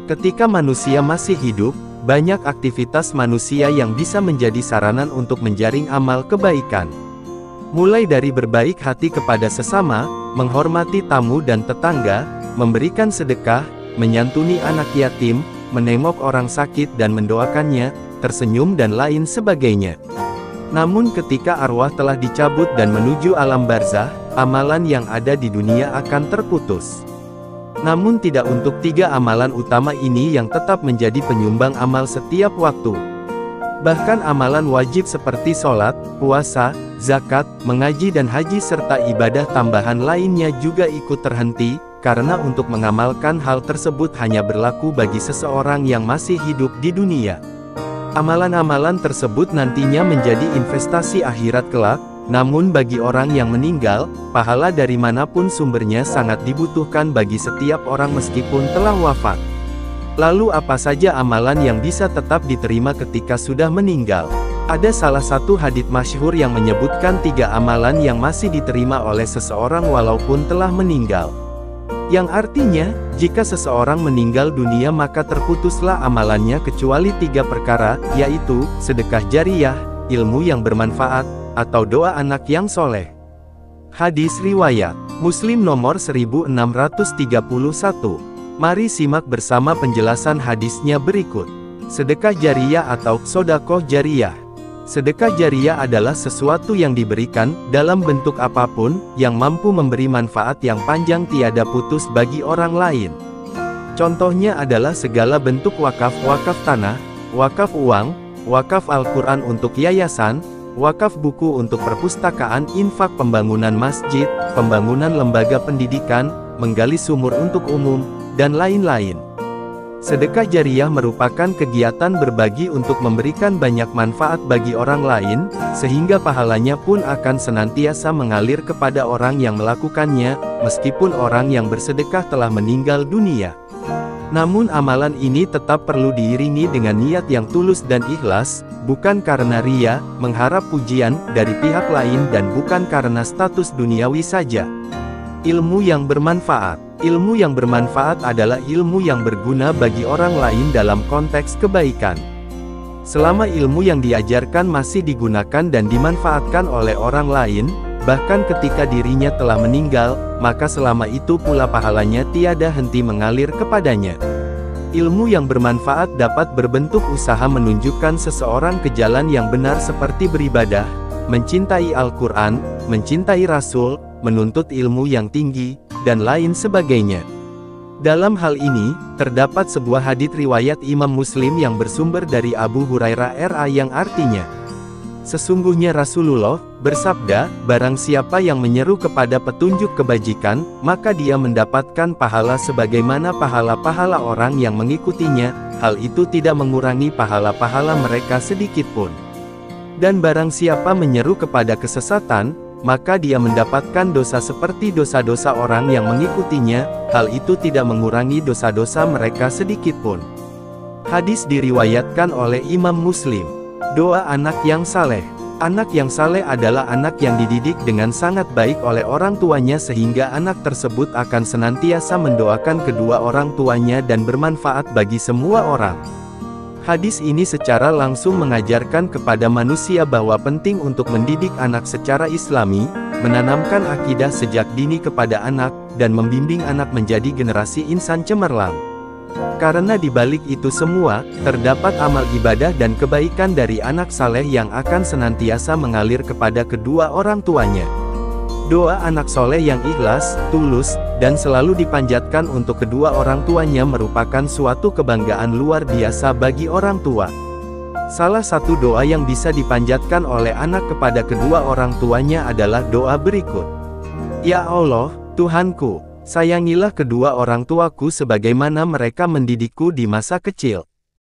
Ketika manusia masih hidup, banyak aktivitas manusia yang bisa menjadi saranan untuk menjaring amal kebaikan. Mulai dari berbaik hati kepada sesama, menghormati tamu dan tetangga, memberikan sedekah, menyantuni anak yatim, menengok orang sakit dan mendoakannya, tersenyum dan lain sebagainya. Namun ketika arwah telah dicabut dan menuju alam barzah, amalan yang ada di dunia akan terputus. Namun tidak untuk tiga amalan utama ini yang tetap menjadi penyumbang amal setiap waktu. Bahkan amalan wajib seperti sholat, puasa, zakat, mengaji dan haji serta ibadah tambahan lainnya juga ikut terhenti, karena untuk mengamalkan hal tersebut hanya berlaku bagi seseorang yang masih hidup di dunia. Amalan-amalan tersebut nantinya menjadi investasi akhirat kelak. Namun bagi orang yang meninggal, pahala dari manapun sumbernya sangat dibutuhkan bagi setiap orang meskipun telah wafat. Lalu apa saja amalan yang bisa tetap diterima ketika sudah meninggal? Ada salah satu hadits masyhur yang menyebutkan 3 amalan yang masih diterima oleh seseorang walaupun telah meninggal. Yang artinya, jika seseorang meninggal dunia maka terputuslah amalannya kecuali 3 perkara, yaitu, sedekah jariyah, ilmu yang bermanfaat, atau doa anak yang soleh. Hadis riwayat Muslim nomor 1631. Mari simak bersama penjelasan hadisnya berikut. Sedekah jariyah atau sodakoh jariyah. Sedekah jariyah adalah sesuatu yang diberikan, dalam bentuk apapun, yang mampu memberi manfaat yang panjang tiada putus bagi orang lain. Contohnya adalah segala bentuk wakaf tanah, wakaf uang, wakaf Al-Quran untuk yayasan, wakaf buku untuk perpustakaan, infak pembangunan masjid, pembangunan lembaga pendidikan, menggali sumur untuk umum, dan lain-lain. Sedekah jariyah merupakan kegiatan berbagi untuk memberikan banyak manfaat bagi orang lain, sehingga pahalanya pun akan senantiasa mengalir kepada orang yang melakukannya, meskipun orang yang bersedekah telah meninggal dunia. Namun amalan ini tetap perlu diiringi dengan niat yang tulus dan ikhlas, bukan karena riya, mengharap pujian dari pihak lain dan bukan karena status duniawi saja. Ilmu yang bermanfaat. Ilmu yang bermanfaat adalah ilmu yang berguna bagi orang lain dalam konteks kebaikan. Selama ilmu yang diajarkan masih digunakan dan dimanfaatkan oleh orang lain, bahkan ketika dirinya telah meninggal, maka selama itu pula pahalanya tiada henti mengalir kepadanya. Ilmu yang bermanfaat dapat berbentuk usaha menunjukkan seseorang ke jalan yang benar seperti beribadah, mencintai Al-Quran, mencintai Rasul, menuntut ilmu yang tinggi, dan lain sebagainya. Dalam hal ini, terdapat sebuah hadits riwayat Imam Muslim yang bersumber dari Abu Hurairah RA yang artinya, sesungguhnya Rasulullah bersabda, barang siapa yang menyeru kepada petunjuk kebajikan, maka dia mendapatkan pahala sebagaimana pahala-pahala orang yang mengikutinya, hal itu tidak mengurangi pahala-pahala mereka sedikitpun. Dan barang siapa menyeru kepada kesesatan, maka dia mendapatkan dosa seperti dosa-dosa orang yang mengikutinya, hal itu tidak mengurangi dosa-dosa mereka sedikitpun. Hadis diriwayatkan oleh Imam Muslim. Doa anak yang saleh. Anak yang saleh adalah anak yang dididik dengan sangat baik oleh orang tuanya sehingga anak tersebut akan senantiasa mendoakan kedua orang tuanya dan bermanfaat bagi semua orang. Hadis ini secara langsung mengajarkan kepada manusia bahwa penting untuk mendidik anak secara islami, menanamkan akidah sejak dini kepada anak, dan membimbing anak menjadi generasi insan cemerlang. Karena di balik itu semua, terdapat amal ibadah dan kebaikan dari anak saleh yang akan senantiasa mengalir kepada kedua orang tuanya. Doa anak soleh yang ikhlas, tulus, dan selalu dipanjatkan untuk kedua orang tuanya merupakan suatu kebanggaan luar biasa bagi orang tua. Salah satu doa yang bisa dipanjatkan oleh anak kepada kedua orang tuanya adalah doa berikut. Ya Allah, Tuhanku, sayangilah kedua orang tuaku sebagaimana mereka mendidikku di masa kecil.